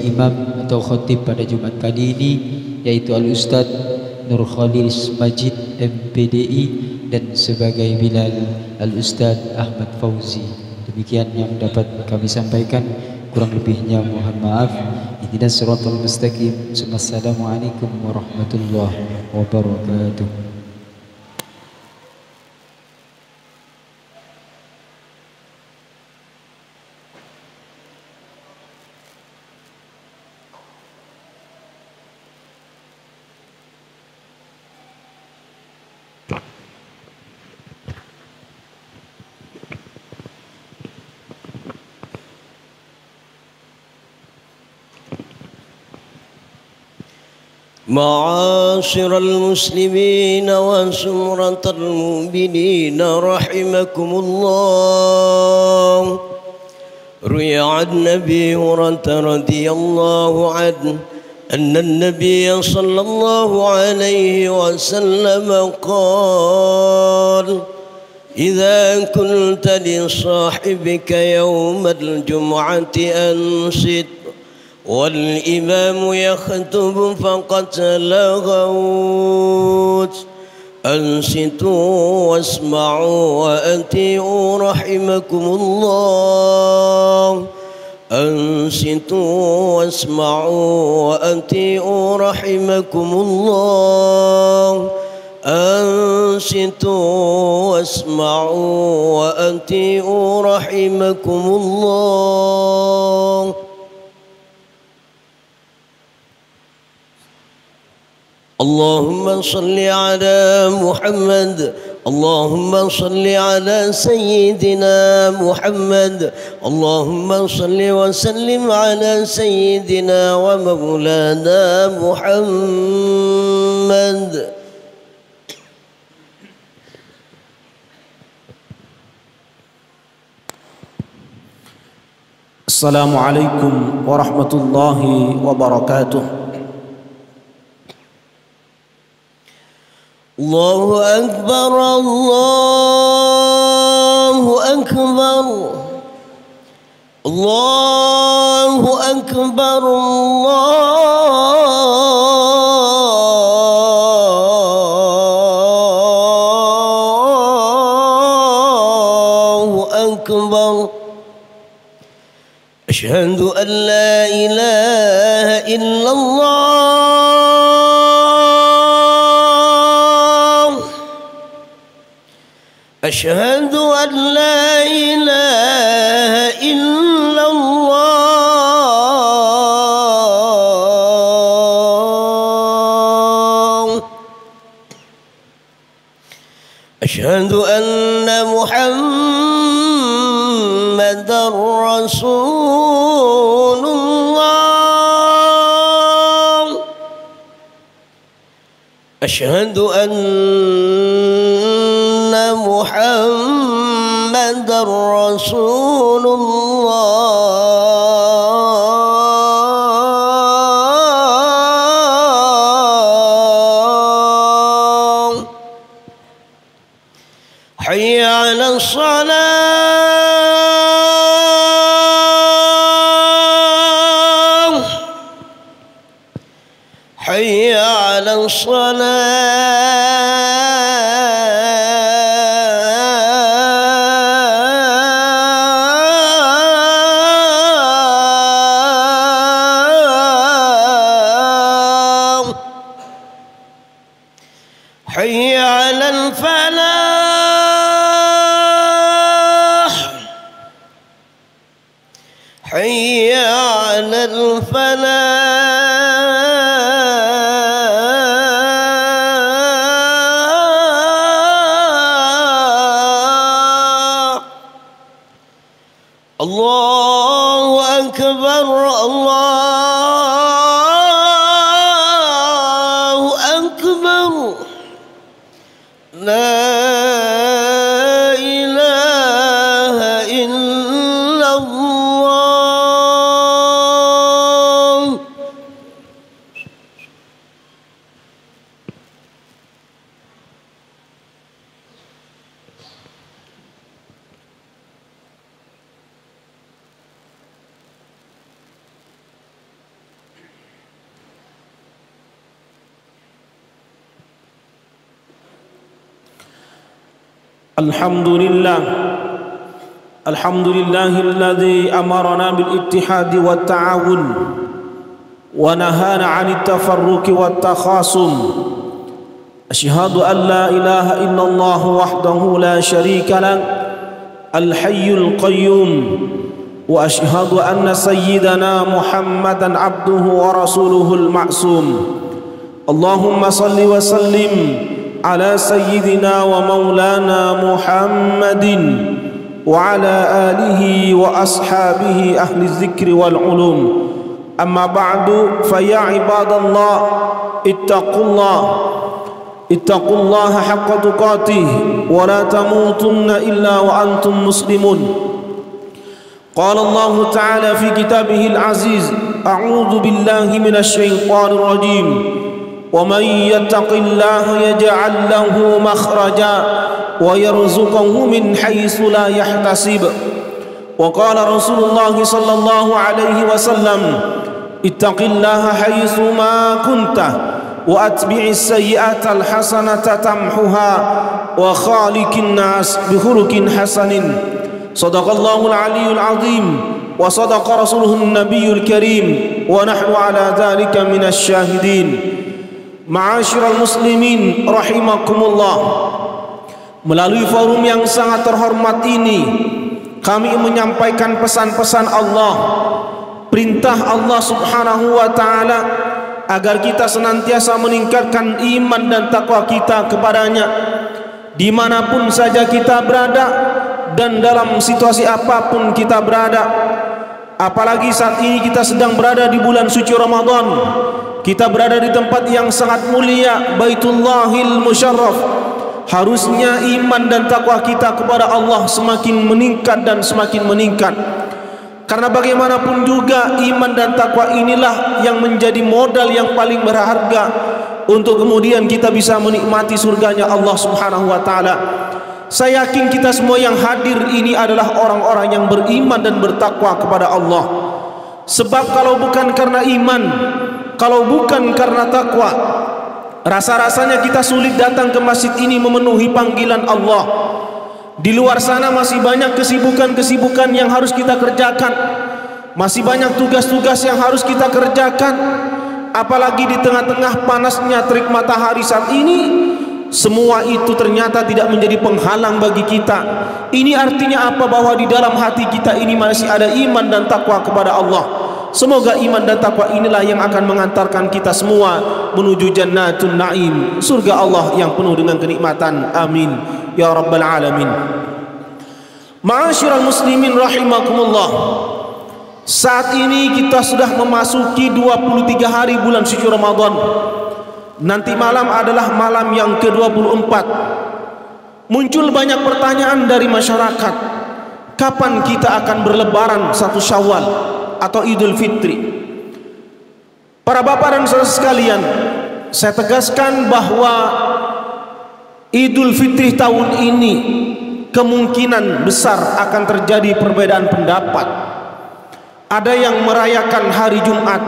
imam atau khotib pada Jumat kali ini, yaitu Al-Ustaz Nur Khalil Majid MPDI, dan sebagai Bilal Al-Ustaz Ahmad Fauzi. Demikian yang dapat kami sampaikan, kurang lebihnya mohon maaf. Ihdinas siratal mustaqim. Assalamualaikum warahmatullahi wabarakatuh. معاشر المسلمين وزمرة المؤمنين رحمكم الله. روي عن أبي هريرة رضي الله عنه أن النبي صلى الله عليه وسلم قال: إذا كنت لصاحبك يوم الجمعة أنصت والإمام يخطب فقد لغوت. أنصتوا واسمعوا وأطيعوا رحمكم الله. أنصتوا واسمعوا وأطيعوا رحمكم الله. أنصتوا واسمعوا وأطيعوا رحمكم الله. اللهم صل على محمد. اللهم صل على سيدنا محمد. اللهم صل وسلم على سيدنا ومولانا محمد. السلام عليكم ورحمة الله وبركاته. الله أكبر الله أكبر الله أكبر الله أكبر. أشهد أن لا إله إلا الله. أشهد أن لا إله إلا الله. أشهد أن محمدًا رسول الله. أشهد أن محمدًا رسول الله. حي على الصلاة. حي على الصلاة. حي على الفلاح. حي على الفلاح. الله أكبر الله أكبر. لا إله إلا الله. Alhamdulillah. Alhamdulillahilladzi amarna bil ittihadi wat ta'awun wa nahana 'anit tafarruqi wat takhasum. Asyhadu an la ilaha illallah wahdahu la syarika lah al-hayyul qayyum wa asyhadu anna sayyidana Muhammadan abduhu wa rasuluhul ma'sum. Allahumma salli wa sallim ala sayyidina wa maulana Muhammadin wa ala alihi wa ashabihi ahli dzikri wal ulum. Amma ba'du, fa ya ibadallah ittaqullaha haqqa tuqatih wa la tamutunna illa wa antum muslimun. Qala Allah ta'ala fi kitabihil aziz, a'udzu billahi minasy syaithanir rajim. Wa may yattaqillaha yaj'al lahu makhraja wa yarzuqhu min haitsu la yahtasib. Wa qala Rasulullah sallallahu alaihi wasallam, ittaqillaha haitsu ma kunta wa atbi'is sayyi'ata alhasanata tamhuha wa khaliqin nas bi khuluqin hasanin. Shadaqallahul aliyyul azim wa sadaqa rasuluhun nabiyyul karim wa nahnu ala dzalika minasy syahidin. Ma'asyiral muslimin rahimakumullah, melalui forum yang sangat terhormat ini kami menyampaikan pesan-pesan Allah, perintah Allah subhanahu wa ta'ala agar kita senantiasa meningkatkan iman dan takwa kita kepadanya dimanapun saja kita berada dan dalam situasi apapun kita berada. Apalagi saat ini kita sedang berada di bulan suci Ramadan, kita berada di tempat yang sangat mulia, Baitullahil Musyarraf. Harusnya iman dan takwa kita kepada Allah semakin meningkat dan semakin meningkat. Karena bagaimanapun juga iman dan takwa inilah yang menjadi modal yang paling berharga untuk kemudian kita bisa menikmati surganya Allah subhanahu wa ta'ala. Saya yakin kita semua yang hadir ini adalah orang-orang yang beriman dan bertakwa kepada Allah. Sebab kalau bukan karena iman, kalau bukan karena takwa, rasa-rasanya kita sulit datang ke masjid ini memenuhi panggilan Allah. Di luar sana masih banyak kesibukan-kesibukan yang harus kita kerjakan, masih banyak tugas-tugas yang harus kita kerjakan. Apalagi di tengah-tengah panasnya terik matahari saat ini, semua itu ternyata tidak menjadi penghalang bagi kita. Ini artinya apa? Bahwa di dalam hati kita ini masih ada iman dan takwa kepada Allah. Semoga iman dan takwa inilah yang akan mengantarkan kita semua menuju Jannatun Naim, surga Allah yang penuh dengan kenikmatan. Amin ya rabbal alamin. Ma'asyiral muslimin rahimakumullah, saat ini kita sudah memasuki 23 hari bulan suci Ramadan. Nanti malam adalah malam yang ke-24. Muncul banyak pertanyaan dari masyarakat, kapan kita akan berlebaran 1 Syawal atau Idul Fitri? Para bapak dan saudara sekalian, saya tegaskan bahwa Idul Fitri tahun ini kemungkinan besar akan terjadi perbedaan pendapat. Ada yang merayakan hari Jumat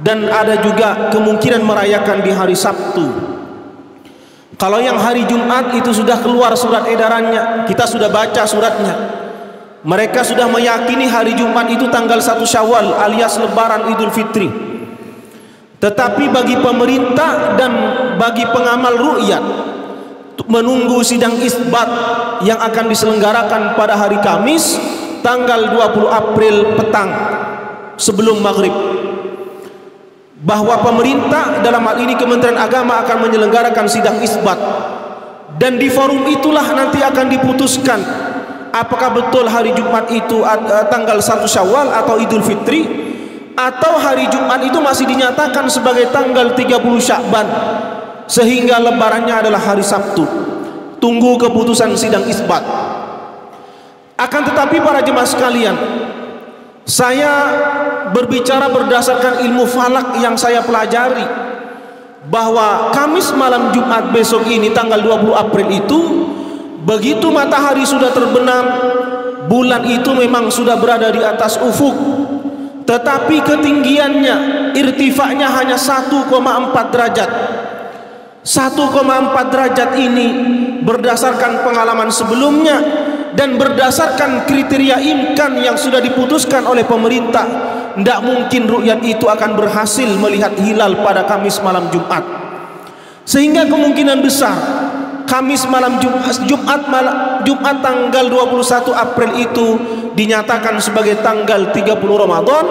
dan ada juga kemungkinan merayakan di hari Sabtu. Kalau yang hari Jumat itu sudah keluar surat edarannya, kita sudah baca suratnya. Mereka sudah meyakini hari Jumat itu tanggal 1 Syawal alias lebaran Idul Fitri. Tetapi bagi pemerintah dan bagi pengamal ru'yat, menunggu sidang isbat yang akan diselenggarakan pada hari Kamis tanggal 20 April petang sebelum maghrib, bahwa pemerintah dalam hal ini Kementerian Agama akan menyelenggarakan sidang isbat, dan di forum itulah nanti akan diputuskan apakah betul hari Jumat itu tanggal 1 Syawal atau Idul Fitri, atau hari Jumat itu masih dinyatakan sebagai tanggal 30 Sya'ban sehingga lebarannya adalah hari Sabtu. Tunggu keputusan sidang isbat. Akan tetapi para jemaah sekalian, saya berbicara berdasarkan ilmu falak yang saya pelajari, bahwa Kamis malam Jumat besok ini tanggal 20 April itu, begitu matahari sudah terbenam, bulan itu memang sudah berada di atas ufuk, tetapi ketinggiannya, irtifaknya hanya 1,4 derajat. 1,4 derajat ini berdasarkan pengalaman sebelumnya dan berdasarkan kriteria imkan yang sudah diputuskan oleh pemerintah, tidak mungkin ru'yat itu akan berhasil melihat hilal pada Kamis malam Jumat. Sehingga kemungkinan besar Kamis malam Jumat tanggal 21 April itu dinyatakan sebagai tanggal 30 Ramadan.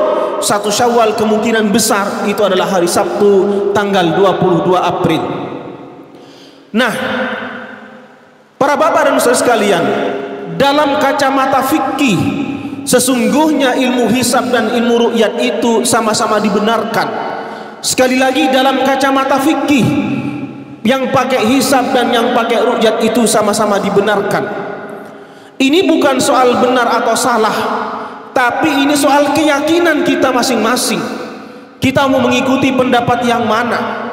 1 Syawal kemungkinan besar itu adalah hari Sabtu tanggal 22 April. Nah, para bapak dan saudara sekalian, dalam kacamata fikih sesungguhnya ilmu hisab dan ilmu ru'yat itu sama-sama dibenarkan. Sekali lagi, dalam kacamata fikih, yang pakai hisab dan yang pakai ru'yat itu sama-sama dibenarkan. Ini bukan soal benar atau salah, tapi ini soal keyakinan kita masing-masing. Kita mau mengikuti pendapat yang mana?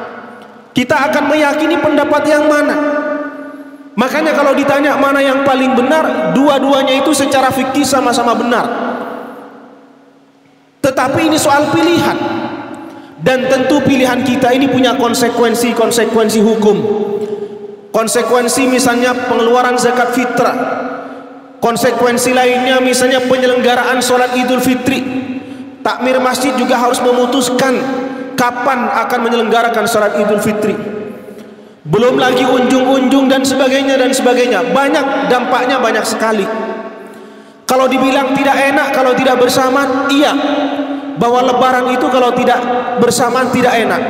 Kita akan meyakini pendapat yang mana? Makanya kalau ditanya mana yang paling benar, dua-duanya itu secara fikih sama-sama benar. Tetapi ini soal pilihan, dan tentu pilihan kita ini punya konsekuensi hukum. Konsekuensi misalnya pengeluaran zakat fitrah, konsekuensi lainnya misalnya penyelenggaraan sholat Idul Fitri. Takmir masjid juga harus memutuskan kapan akan menyelenggarakan sholat Idul Fitri. Belum lagi unjung-unjung dan sebagainya. Banyak dampaknya, banyak sekali. Kalau dibilang tidak enak kalau tidak bersamaan, iya, bahwa lebaran itu kalau tidak bersamaan tidak enak.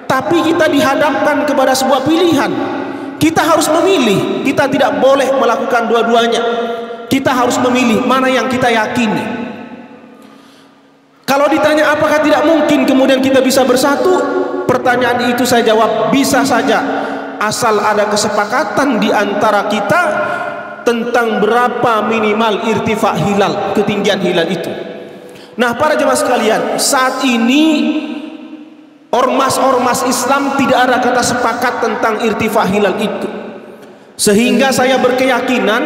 Tapi kita dihadapkan kepada sebuah pilihan. Kita harus memilih. Kita tidak boleh melakukan dua-duanya. Kita harus memilih mana yang kita yakini. Kalau ditanya apakah tidak mungkin kemudian kita bisa bersatu, pertanyaan itu saya jawab bisa saja, asal ada kesepakatan di antara kita tentang berapa minimal irtifa hilal, ketinggian hilal itu. Nah, para jemaah sekalian, saat ini ormas-ormas Islam tidak ada kata sepakat tentang irtifa hilal itu. Sehingga saya berkeyakinan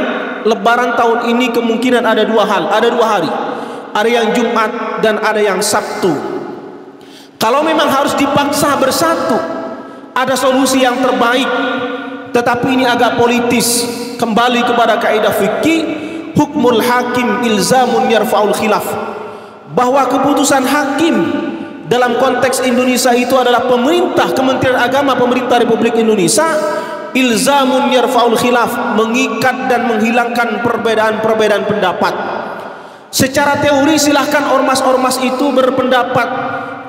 lebaran tahun ini kemungkinan ada dua hari. Ada yang Jumat dan ada yang Sabtu. Kalau memang harus dipaksa bersatu, ada solusi yang terbaik. Tetapi ini agak politis. Kembali kepada kaidah fikih, hukmul hakim ilzamun yarfa'ul khilaf, bahwa keputusan hakim dalam konteks Indonesia itu adalah pemerintah, Kementerian Agama pemerintah Republik Indonesia, ilzamun yarfa'ul khilaf, mengikat dan menghilangkan perbedaan-perbedaan pendapat. Secara teori silahkan ormas-ormas itu berpendapat,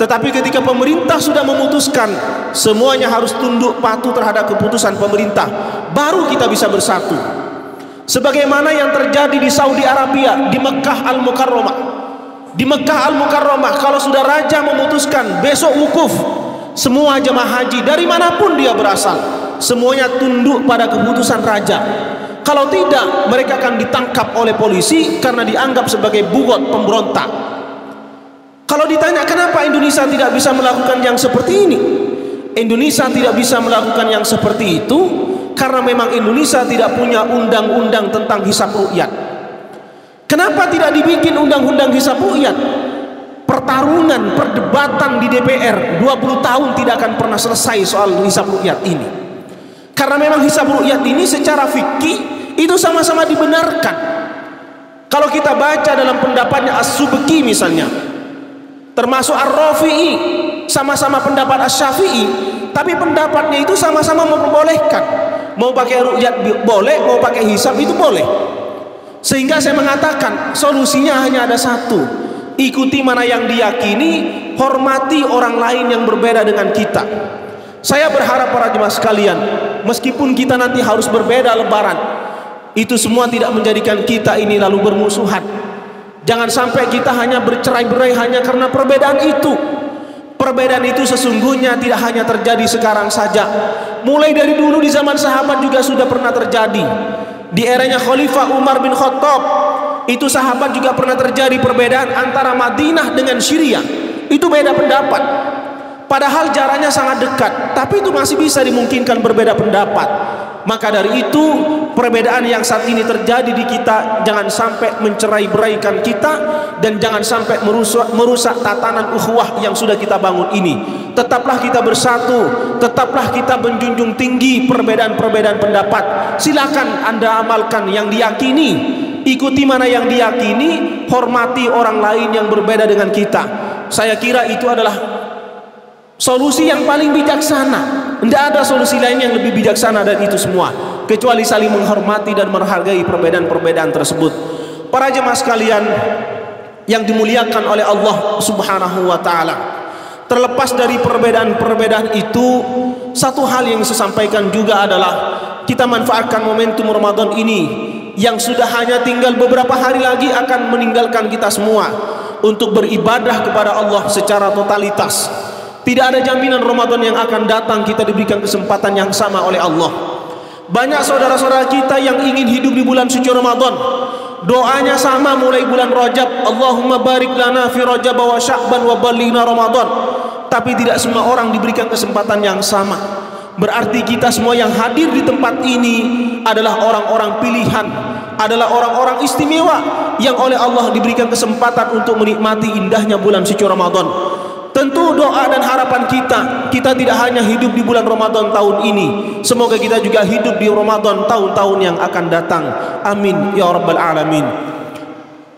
tetapi ketika pemerintah sudah memutuskan, semuanya harus tunduk patuh terhadap keputusan pemerintah, baru kita bisa bersatu. Sebagaimana yang terjadi di Saudi Arabia, di Mekah Al-Mukarramah. Di Mekah Al-Mukarramah, kalau sudah raja memutuskan besok wukuf, semua jemaah haji dari manapun dia berasal, semuanya tunduk pada keputusan raja. Kalau tidak, mereka akan ditangkap oleh polisi karena dianggap sebagai bugot pemberontak. Kalau ditanya kenapa Indonesia tidak bisa melakukan yang seperti ini, Indonesia tidak bisa melakukan yang seperti itu karena memang Indonesia tidak punya undang-undang tentang hisab ru'yat. Kenapa tidak dibikin undang-undang hisab ru'yat? Pertarungan, perdebatan di DPR 20 tahun tidak akan pernah selesai soal hisab ru'yat ini. Karena memang hisab ru'yat ini secara fikih itu sama-sama dibenarkan. Kalau kita baca dalam pendapatnya As-Subki misalnya, termasuk Ar-Rafi'i, sama-sama pendapat Asy-Syafi'i, tapi pendapatnya itu sama-sama memperbolehkan. Mau pakai ru'yat boleh, mau pakai hisab itu boleh. Sehingga saya mengatakan solusinya hanya ada satu, ikuti mana yang diyakini, hormati orang lain yang berbeda dengan kita. Saya berharap para jemaah sekalian, meskipun kita nanti harus berbeda lebaran, itu semua tidak menjadikan kita ini lalu bermusuhan. Jangan sampai kita hanya bercerai-berai hanya karena perbedaan itu. Perbedaan itu sesungguhnya tidak hanya terjadi sekarang saja. Mulai dari dulu di zaman sahabat juga sudah pernah terjadi. Di eranya Khalifah Umar bin Khattab, itu sahabat juga pernah terjadi perbedaan antara Madinah dengan Syria. Itu beda pendapat. Padahal jaraknya sangat dekat, tapi itu masih bisa dimungkinkan berbeda pendapat. Maka dari itu, perbedaan yang saat ini terjadi di kita jangan sampai mencerai-beraikan kita, dan jangan sampai merusak tatanan ukhuwah yang sudah kita bangun ini. tetaplah kita bersatu, tetaplah kita menjunjung tinggi perbedaan-perbedaan pendapat. Silakan Anda amalkan yang diyakini, ikuti mana yang diyakini, hormati orang lain yang berbeda dengan kita. Saya kira itu adalah solusi yang paling bijaksana. Tidak ada solusi lain yang lebih bijaksana dari itu semua, kecuali saling menghormati dan menghargai perbedaan-perbedaan tersebut. Para jemaah sekalian yang dimuliakan oleh Allah Subhanahu wa taala, terlepas dari perbedaan-perbedaan itu, satu hal yang saya sampaikan juga adalah kita manfaatkan momentum Ramadan ini yang sudah hanya tinggal beberapa hari lagi akan meninggalkan kita semua untuk beribadah kepada Allah secara totalitas. Tidak ada jaminan Ramadan yang akan datang kita diberikan kesempatan yang sama oleh Allah. Banyak saudara-saudara kita yang ingin hidup di bulan suci Ramadan, doanya sama mulai bulan Rajab, Allahumma barik lana fi Rajab wa Sya'ban wa ballighna Ramadan. Tapi tidak semua orang diberikan kesempatan yang sama. Berarti kita semua yang hadir di tempat ini adalah orang-orang pilihan, adalah orang-orang istimewa yang oleh Allah diberikan kesempatan untuk menikmati indahnya bulan suci Ramadan. Tentu doa dan harapan kita tidak hanya hidup di bulan Ramadan tahun ini, semoga kita juga hidup di Ramadan tahun-tahun yang akan datang. Amin ya rabbal alamin.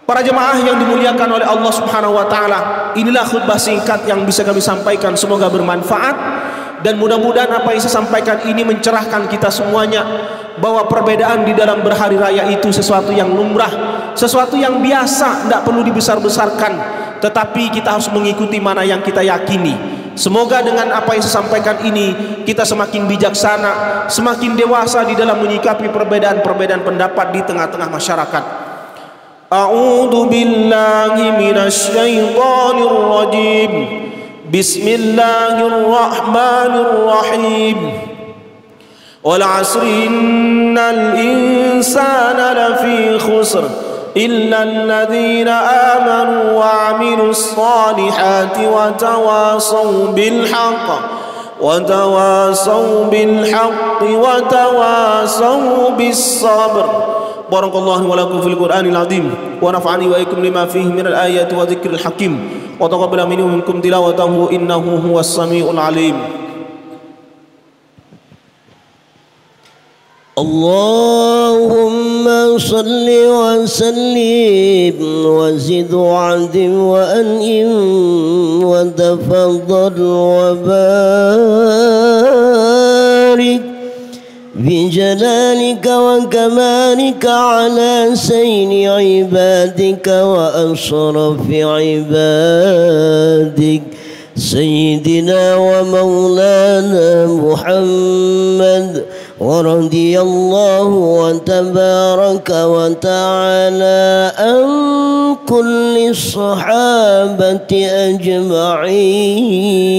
Para jemaah yang dimuliakan oleh Allah Subhanahu wa taala, inilah khutbah singkat yang bisa kami sampaikan, semoga bermanfaat dan mudah-mudahan apa yang saya sampaikan ini mencerahkan kita semuanya bahwa perbedaan di dalam berhari raya itu sesuatu yang lumrah, sesuatu yang biasa, tidak perlu dibesar-besarkan, tetapi kita harus mengikuti mana yang kita yakini. Semoga dengan apa yang saya sampaikan ini kita semakin bijaksana, semakin dewasa di dalam menyikapi perbedaan-perbedaan pendapat di tengah-tengah masyarakat. A'udzu billahi minasy syaithanir rajim. Bismillahirrahmanirrahim. Wal 'asri innal insana lafi khusr إلا الذين آمنوا وعملوا الصالحات وتواصوا بالحق وتواصوا بالصبر. بارك الله ولكم في القرآن العظيم ونفعني وإياكم لما فيه من الآيات وذكر الحكيم وتقبل مني ومنكم تلاوته إنه هو السميع العليم. اللهم صل وسلم وزد وعدم وأنئم وتفضل وبارك بجلالك وكمالك على سيد عبادك وأشرف عبادك سيدنا ومولانا محمد، ورضي الله وتبارك وتعالى عن كل الصحابة أجمعين.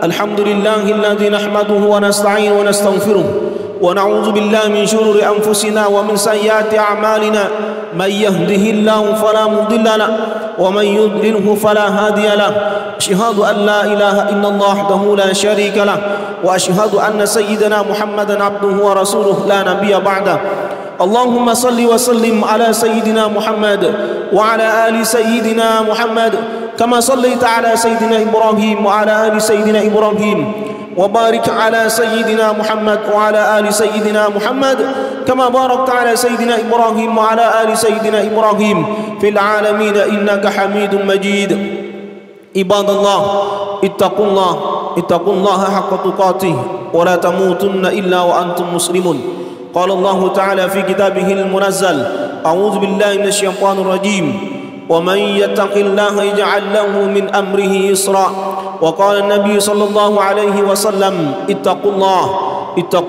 الحمد لله الذي نحمده ونستعينه ونستغفره ونعوذ بالله من شرور أنفسنا ومن سيئات أعمالنا، من يهده الله فلا مضل له ومن يضلله فلا هادي له. أشهد أن لا إله إلا الله وحده لا شريك له، وأشهد أن سيدنا محمدا عبده ورسوله لا نبي بعده. اللهم صل وسلم على سيدنا محمد وعلى آل سيدنا محمد كما صليت على سيدنا إبراهيم وعلى آل سيدنا إبراهيم، وبارك على سيدنا محمد وعلى آل سيدنا محمد كما باركت على سيدنا إبراهيم وعلى آل سيدنا إبراهيم في العالمين إنك حميد مجيد. عباد الله اتقوا الله حق تقاته ولا تموتن إلا وأنتم مسلمون. قال الله تعالى في كتابه المنزل: أعوذ بالله من الشيطان الرجيم، ومن يتق الله يجعل له من أمره يسرا. وقال النبي صلى الله عليه وسلم: اتقوا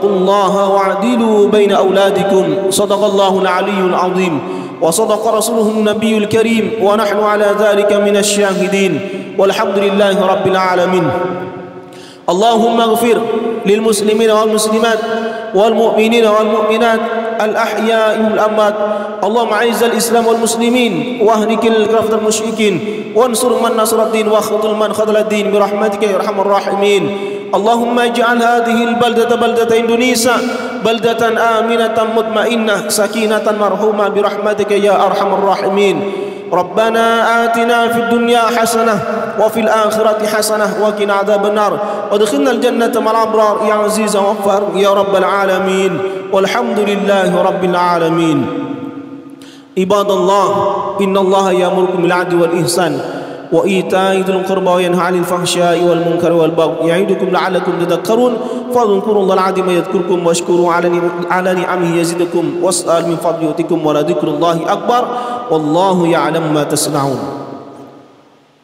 الله واعدلوا بين أولادكم. صدق الله العلي العظيم وصدق رسوله النبي الكريم، ونحن على ذلك من الشاهدين، والحمد لله رب العالمين. اللهم اغفر للمسلمين والمسلمات والمؤمنين والمؤمنات الأحياء والأموات اللهم أعز الإسلام والمسلمين واهلك الكفرة المشركين وانصر من نصر الدين واخذل من خذل الدين برحمتك يا أرحم الراحمين اللهم اجعل هذه البلدة بلدة إندونيسيا بلدة آمنة مطمئنة سكينة مرحومة برحمتك يا أرحم الراحمين ربنا آتنا في الدنيا حسنة وفي الآخرة حسنة وقنا عذاب النار وادخلنا الجنة مع الأبرار يا عزيز وغفار يا رب العالمين والحمد لله رب العالمين عباد الله إن الله يأمركم بالعدل والإحسان وإيتاء ذي القربى وينهى عن الفحشاء والمنكر والبغي يعظكم لعلكم تذكرون فاذكروا الله العظيم يذكركم واشكروا على نعمه يزدكم واسأل من فضله يؤتكم ولذكر الله أكبر والله يعلم ما تصنعون